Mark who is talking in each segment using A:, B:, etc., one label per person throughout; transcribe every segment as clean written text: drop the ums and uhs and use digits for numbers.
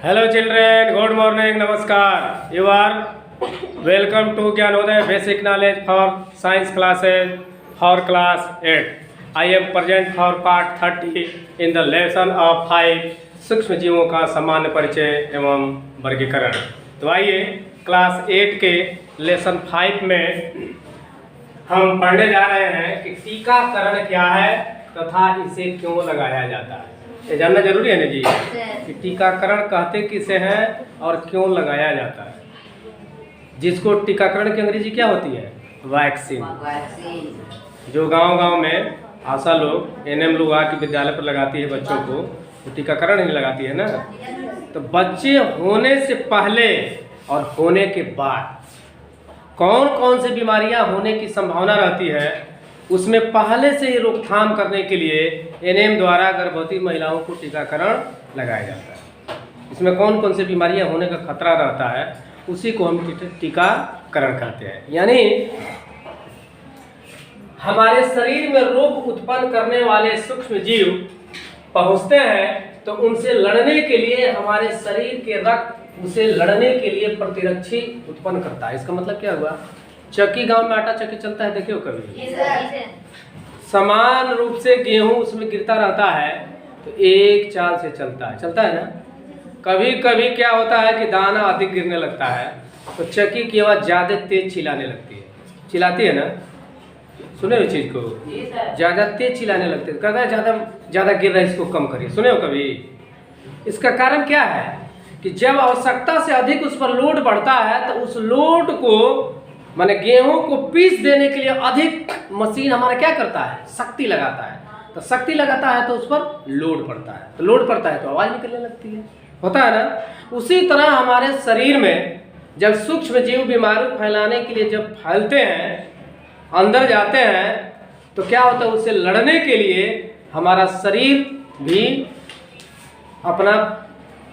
A: Hello children, good morning, namaskar. You are welcome to Gyanodaya Basic Knowledge for Science classes for class 8. I am present for part 30 in the lesson of 5 सूक्ष्म जीवों का सामान्य परिचय एवं वर्गीकरण। तो आइए क्लास 8 के लेसन 5 में हम पढ़ने जा रहे हैं कि टीकाकरण क्या है तथा इसे क्यों लगाया जाता है। ये जानना जरूरी है ना जी कि टीकाकरण कहते किसे हैं और क्यों लगाया जाता है। जिसको टीकाकरण की अंग्रेजी क्या होती है? वैक्सीन। जो गांव-गांव में आशा लोग एनएम लोग आके विद्यालय पर लगाती है बच्चों को, तो टीकाकरण ही लगाती है ना। तो बच्चे होने से पहले और होने के बाद कौन कौन सी बीमारियां होने की संभावना रहती है, उसमें पहले से ही रोकथाम करने के लिए एनएम द्वारा गर्भवती महिलाओं को टीकाकरण लगाया जाता है। इसमें कौन कौन सी बीमारियां होने का खतरा रहता है, उसी को हम टीकाकरण कहते हैं। यानी हमारे शरीर में रोग उत्पन्न करने वाले सूक्ष्म जीव पहुंचते हैं तो उनसे लड़ने के लिए हमारे शरीर के रक्त उसे लड़ने के लिए प्रतिरक्षी उत्पन्न करता है। इसका मतलब क्या हुआ? चक्की गांव में आटा चक्की चलता है, देखियो कभी समान रूप से गेहूं उसमें गिरता रहता है तो एक चाल से चलता है ना। कभी कभी क्या होता है कि दाना अधिक गिरने लगता है तो चक्की की आवाज ज्यादा तेज चिल्लाने लगती है, चिल्लाती है ना। सुने हो चीज को? ज्यादा तेज चिल्लाने लगते हैं, कहता है ज्यादा गिर रहा है, इसको कम करिए। सुने हो कभी? इसका कारण क्या है कि जब आवश्यकता से अधिक उस पर लोड बढ़ता है तो उस लोड को माने गेहूं को पीस देने के लिए अधिक मशीन हमारा क्या करता है? शक्ति लगाता है। तो शक्ति लगाता है तो उस पर लोड पड़ता है, तो लोड पड़ता है तो आवाज निकलने लगती है, होता है ना। उसी तरह हमारे शरीर में जब सूक्ष्म जीव बीमारी फैलाने के लिए जब फैलते हैं, अंदर जाते हैं, तो क्या होता है? उससे लड़ने के लिए हमारा शरीर भी अपना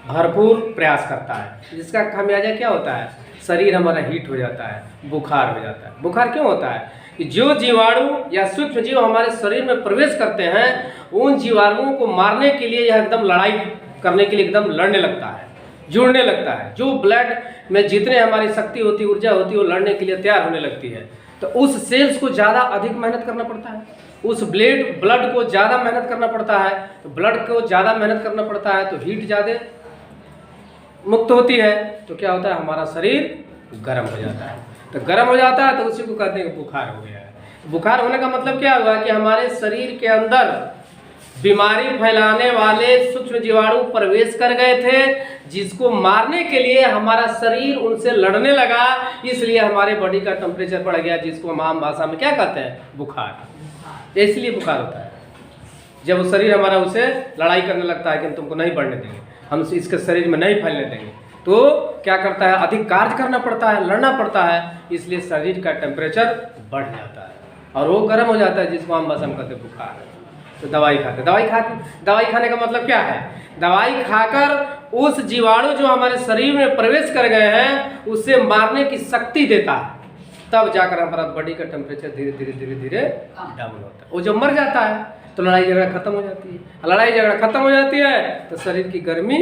A: भरपूर प्रयास करता है, जिसका खामियाजा क्या होता है? शरीर हमारा हीट हो जाता है, बुखार हो जाता है। बुखार क्यों होता है? कि जो जीवाणु या सूक्ष्म जीव हमारे शरीर में प्रवेश करते हैं, उन जीवाणुओं को मारने के लिए यह एकदम लड़ाई करने के लिए एकदम लड़ने लगता है, जुड़ने लगता है। जो ब्लड में जितने हमारी शक्ति होती है, ऊर्जा होती है, वो लड़ने के लिए तैयार होने लगती है। तो उस सेल्स को ज़्यादा अधिक मेहनत करना पड़ता है, उस ब्लड को ज़्यादा मेहनत करना पड़ता है। तो ब्लड को ज़्यादा मेहनत करना पड़ता है तो हीट ज़्यादा मुक्त होती है, तो क्या होता है? हमारा शरीर गर्म हो जाता है। तो गर्म हो जाता है तो उसी को कहते हैं बुखार हो गया है। बुखार होने का मतलब क्या हुआ कि हमारे शरीर के अंदर बीमारी फैलाने वाले सूक्ष्म जीवाणु प्रवेश कर गए थे, जिसको मारने के लिए हमारा शरीर उनसे लड़ने लगा, इसलिए हमारे बॉडी का टेम्परेचर बढ़ गया, जिसको हम आम भाषा में क्या कहते हैं? बुखार। इसलिए बुखार होता है जब वो शरीर हमारा उसे लड़ाई करने लगता है कि हम तुमको नहीं बढ़ने देंगे, हम इसके शरीर में नहीं फैलने देंगे। तो क्या करता है? अधिक कार्य करना पड़ता है, लड़ना पड़ता है, इसलिए शरीर का टेम्परेचर बढ़ जाता है और वो गर्म हो जाता है, जिसको हम भाषा में कहते हैं बुखार। तो दवाई खाने का मतलब क्या है? दवाई खाकर उस जीवाणु जो हमारे शरीर में प्रवेश कर गए हैं उसे मारने की शक्ति देता है, तब जाकर हमारा बॉडी का टेम्परेचर धीरे धीरे डाउन होता है। वो जब मर जाता है तो लड़ाई झगड़ा खत्म हो जाती है। लड़ाई झगड़ा खत्म हो जाती है तो शरीर की गर्मी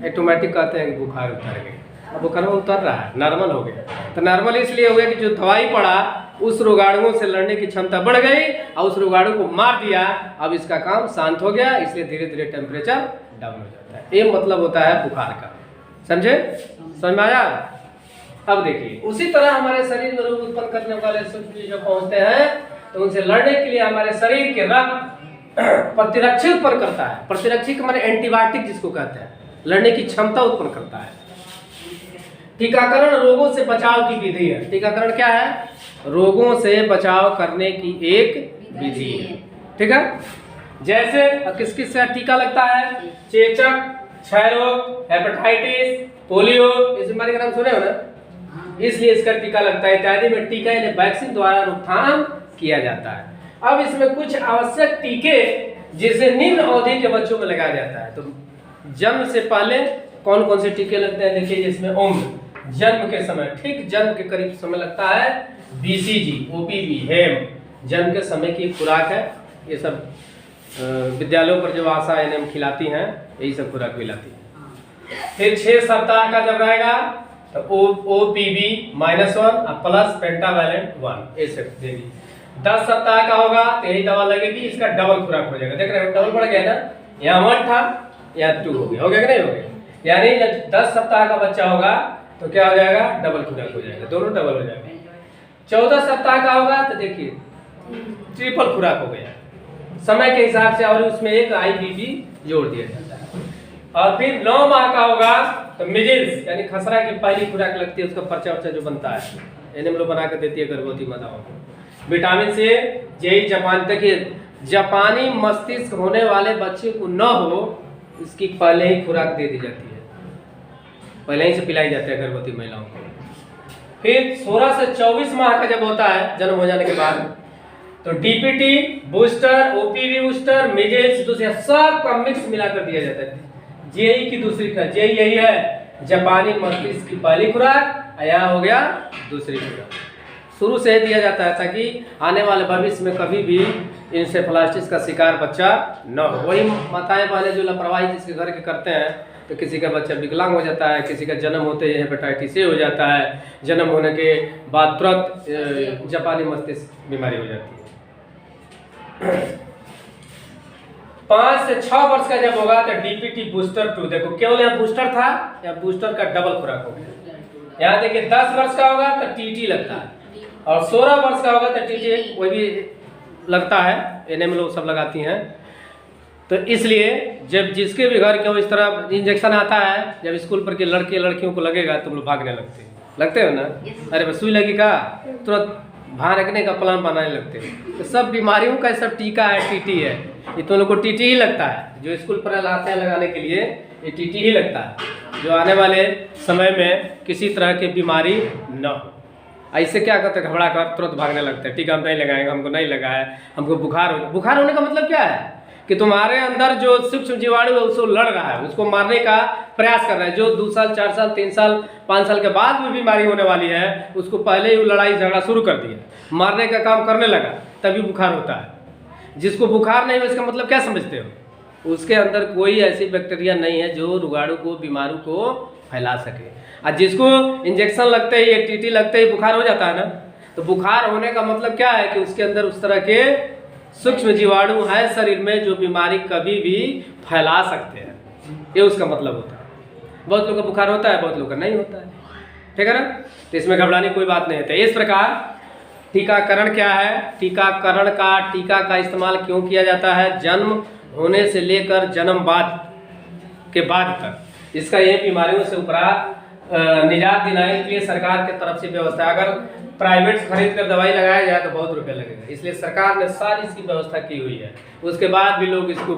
A: ऑटोमेटिक कहते हैं कि बुखार उतर गई। अब बुखार उतर रहा है, नॉर्मल हो गया। तो नॉर्मल इसलिए हो गया कि जो दवाई पड़ा उस रोगाणुओं से लड़ने की क्षमता बढ़ गई और उस रोगाणु को मार दिया। अब इसका काम शांत हो गया, इसलिए धीरे धीरे टेम्परेचर डाउन हो जाता है। ये मतलब होता है बुखार का। समझे? समझ में आया? अब देखिए, उसी तरह हमारे शरीर में रोग उत्पन्न करने वाले सूक्ष्म जीव पहुंचते हैं तो उनसे लड़ने के लिए हमारे शरीर के रक्त प्रतिरक्षी उत्पन्न करता है। प्रतिरक्षी का माने एंटीबायोटिक जिसको कहते हैं, लड़ने की क्षमता उत्पन्न करता है। टीकाकरण रोगों से बचाव की विधि है। टीकाकरण क्या है? रोगों से बचाव करने की एक विधि है। ठीक है? जैसे किस किस से टीका लगता है? चेचक, क्षय रोग, हेपेटाइटिस, पोलियो, इस बीमारी का नाम सुने हो ना? इसलिए इसका टीका लगता है। इत्यादि में टीका यानी वैक्सीन द्वारा रोकथाम किया जाता है। अब इसमें कुछ आवश्यक टीके जिसे निम्न अवधि के बच्चों में लगाया जाता है। तो जन्म से पहले कौन कौन से टीके लगते हैं? देखिए, जिसमें उम्र जन्म के समय, ठीक जन्म के करीब समय लगता है BCG, OPV, हेम जन्म के समय की खुराक है। ये सब विद्यालयों पर जो आशा एनएम खिलाती हैं, यही सब खुराक खिलाती है। फिर 6 सप्ताह का जब रहेगा तो OPV -1 और प्लस पेंटावैलेंट 1 ऐसे देगी। 10 सप्ताह का होगा तो यही दवा लगेगी, इसका डबल खुराक हो जाएगा। देख रहे हो डबल बढ़ गया ना, यहाँ 1 था यहाँ 2 हो गया, हो गया कि नहीं हो गया? यानी जब 10 सप्ताह का बच्चा होगा तो क्या हो जाएगा, डबल खुराक हो जाएगा, दोनों डबल हो जाएगा। 14 सप्ताह का होगा तो देखिए ट्रिपल खुराक हो गया समय के हिसाब से, और उसमें एक IPV जोड़ दिया जाता है। और फिर 9 माह का होगा तो मिजिल्स यानी खसरा की पहली खुराक लगती है, उसका पर्चा वर्चा जो बनता है एनएमएल बना कर देती है गर्भवती माताओं को। विटामिन से जेई जापान, देखिए जापानी मस्तिष्क होने वाले बच्चे को न हो इसकी पहले ही खुराक दे दी जाती है, पहले ही से पिलाई जाती है गर्भवती महिलाओं को। फिर 16 से 24 माह का जब होता है जन्म हो जाने के बाद तो DPT booster, OPV booster, measles दूसरे सब का मिक्स मिलाकर दिया जाता है। जेई की दूसरी खुराक, जेई यही है जापानी मस्तिष्क की पहली खुराक, यहाँ हो गया दूसरी खुराक। शुरू से दिया जाता है ताकि आने वाले भविष्य में कभी भी इंसेफेलाइटिस का शिकार बच्चा न हो। वही माताएं पहले जो लापरवाही जिसके घर के करते हैं तो किसी का बच्चा विकलांग हो जाता है, किसी का जन्म होते ही हेपेटाइटिस ए हो जाता है, जन्म होने के बाद तुरंत जापानी मस्तिष्क बीमारी हो जाती है। 5 से 6 वर्ष का जब होगा तो DPT बूस्टर 2, देखो केवल यहाँ बूस्टर था, या बूस्टर का डबल खुराक हो गया। यहाँ देखिए 10 वर्ष का होगा तो TT लगता है, और 16 वर्ष का होगा तो TT वही भी लगता है, एनएमएल लोग सब लगाती हैं। तो इसलिए जब जिसके भी घर के इस तरह इंजेक्शन आता है, जब स्कूल पर के लड़के लड़कियों को लगेगा तुम लोग भागने लगते हो ना, अरे बस सुई लगी का तुरंत भागने का प्लान बनाने लगते हैं। तो सब बीमारियों का सब टीका है, TT है, ये तुम लोग को TT ही लगता है। जो स्कूल पर लाते हैं लगाने के लिए ये TT ही लगता है, जो आने वाले समय में किसी तरह की बीमारी न हो। ऐसे क्या करते हैं, घबरा कर तुरंत भागने लगते हैं, टीका हम नहीं लगाएंगे, हमको नहीं लगा है, हमको बुखार होने का मतलब क्या है कि तुम्हारे अंदर जो सूक्ष्म जीवाणु है उसको लड़ रहा है, उसको मारने का प्रयास कर रहा है। जो 2 साल 4 साल 3 साल 5 साल के बाद भी बीमारी होने वाली है उसको पहले ही लड़ाई झगड़ा शुरू कर दिया, मारने का काम करने लगा, तभी बुखार होता है। जिसको बुखार नहीं हो इसका मतलब क्या समझते हो, उसके अंदर कोई ऐसी बैक्टीरिया नहीं है जो रोगाणु को बीमारी को फैला सके। और जिसको इंजेक्शन लगते ही या TT लगते ही बुखार हो जाता है ना, तो बुखार होने का मतलब क्या है कि उसके अंदर उस तरह के सूक्ष्म जीवाणु है शरीर में जो बीमारी कभी भी फैला सकते हैं, ये उसका मतलब होता है। बहुत लोगों का बुखार होता है, बहुत लोगों का नहीं होता है, ठीक है ना। तो इसमें घबराने की कोई बात नहीं है। इस प्रकार टीकाकरण क्या है, टीका का इस्तेमाल क्यों किया जाता है, जन्म होने से लेकर जन्म बाद के बाद तक इसका ये बीमारियों से उपरांत निजात दिलाने के लिए सरकार की तरफ से व्यवस्था। अगर प्राइवेट खरीद कर दवाई लगाया जाए तो बहुत रुपया लगेगा, इसलिए सरकार ने सारी इसकी व्यवस्था की हुई है। उसके बाद भी लोग इसको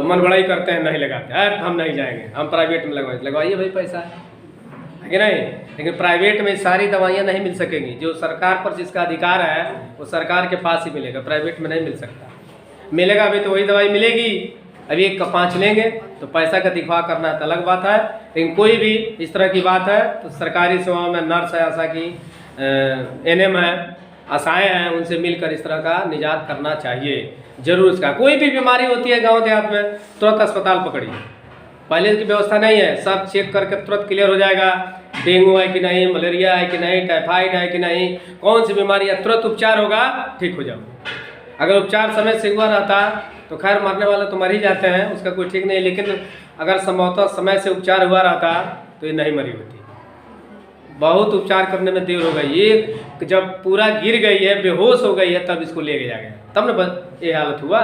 A: मनबड़ाई करते हैं, नहीं लगाते हैं, हम नहीं जाएंगे, हम प्राइवेट में लगवाइए भाई, पैसा है कि नहीं। लेकिन प्राइवेट में सारी दवाइयाँ नहीं मिल सकेंगी, जो सरकार पर जिसका अधिकार है वो सरकार के पास ही मिलेगा, प्राइवेट में नहीं मिल सकता। मिलेगा अभी तो वही दवाई मिलेगी, अभी 1 का 5 लेंगे तो पैसा का दिखवा करना है तो अलग बात है। लेकिन कोई भी इस तरह की बात है तो सरकारी सेवाओं में नर्स है, आशा की NM है, आशाएँ हैं, उनसे मिलकर इस तरह का निजात करना चाहिए जरूर। इसका कोई भी बीमारी होती है गांव देहात में तुरंत अस्पताल पकड़िए, पहले की व्यवस्था नहीं है, सब चेक करके तुरंत क्लियर हो जाएगा, डेंगू है कि नहीं, मलेरिया है कि नहीं, टाइफाइड है कि नहीं, कौन सी बीमारी है, तुरंत उपचार होगा, ठीक हो जाओ। अगर उपचार समय से हुआ रहता तो खैर मरने वाले तो मर ही जाते हैं, उसका कोई ठीक नहीं, लेकिन अगर संभवतः समय से उपचार हुआ रहता तो ये नहीं मरी होती। बहुत उपचार करने में देर हो गई, ये जब पूरा गिर गई है, बेहोश हो गई है, तब इसको ले गया गया, तब न ये हालत हुआ।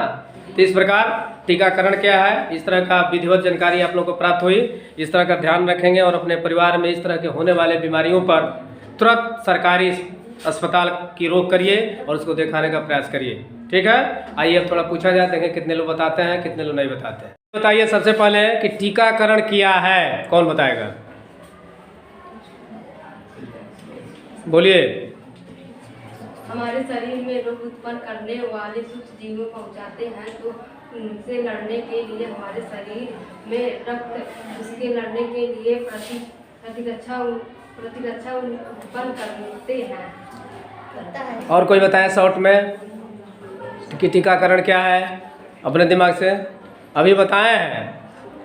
A: तो इस प्रकार टीकाकरण क्या है, इस तरह का विधिवत जानकारी आप लोग को प्राप्त हुई, इस तरह का ध्यान रखेंगे और अपने परिवार में इस तरह के होने वाले बीमारियों पर तुरंत सरकारी अस्पताल की रोक करिए और उसको दिखाने का प्रयास करिए, ठीक है। आइए अब थोड़ा पूछा जाए, देखें कितने लोग बताते हैं, कितने लोग नहीं बताते हैं। बताइए सबसे पहले कि टीकाकरण किया है, कौन बताएगा, बोलिए।
B: हमारे शरीर में रोग उत्पन्न करने वाले सूक्ष्म जीवों पहुंचाते हैं, तो उनसे लड़ने के लिए हमारे शरीर में रक्त उसके लड़ने के लिए प्रतिरक्षा उत्पन्न करते हैं।
A: और कोई बताए शॉर्ट में कि टीकाकरण क्या है, अपने दिमाग से अभी बताए हैं।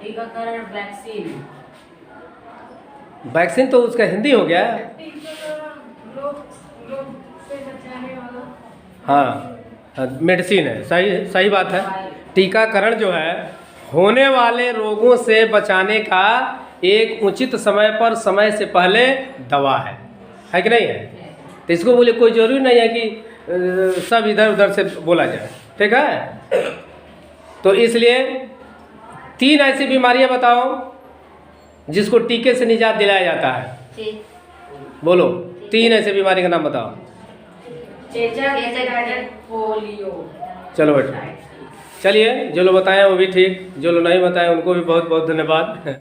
C: टीकाकरण वैक्सीन।
A: वैक्सीन तो उसका हिंदी हो गया।
B: रोग से बचाने वाला।
A: हाँ, मेडिसिन है, सही सही बात है। टीकाकरण जो है होने वाले रोगों से बचाने का एक उचित समय पर, समय से पहले दवा है कि नहीं है? तो इसको बोले कोई ज़रूरी नहीं है कि सब इधर उधर से बोला जाए, ठीक है? तो इसलिए 3 ऐसी बीमारियां बताओ जिसको टीके से निजात दिलाया जाता है। बोलो 3 ऐसे बीमारी का नाम बताओ।
C: चेचक, पोलियो।
A: चलो बेटा, चलिए जो लोग बताएं वो भी ठीक, जो लोग नहीं बताएं उनको भी बहुत बहुत धन्यवाद।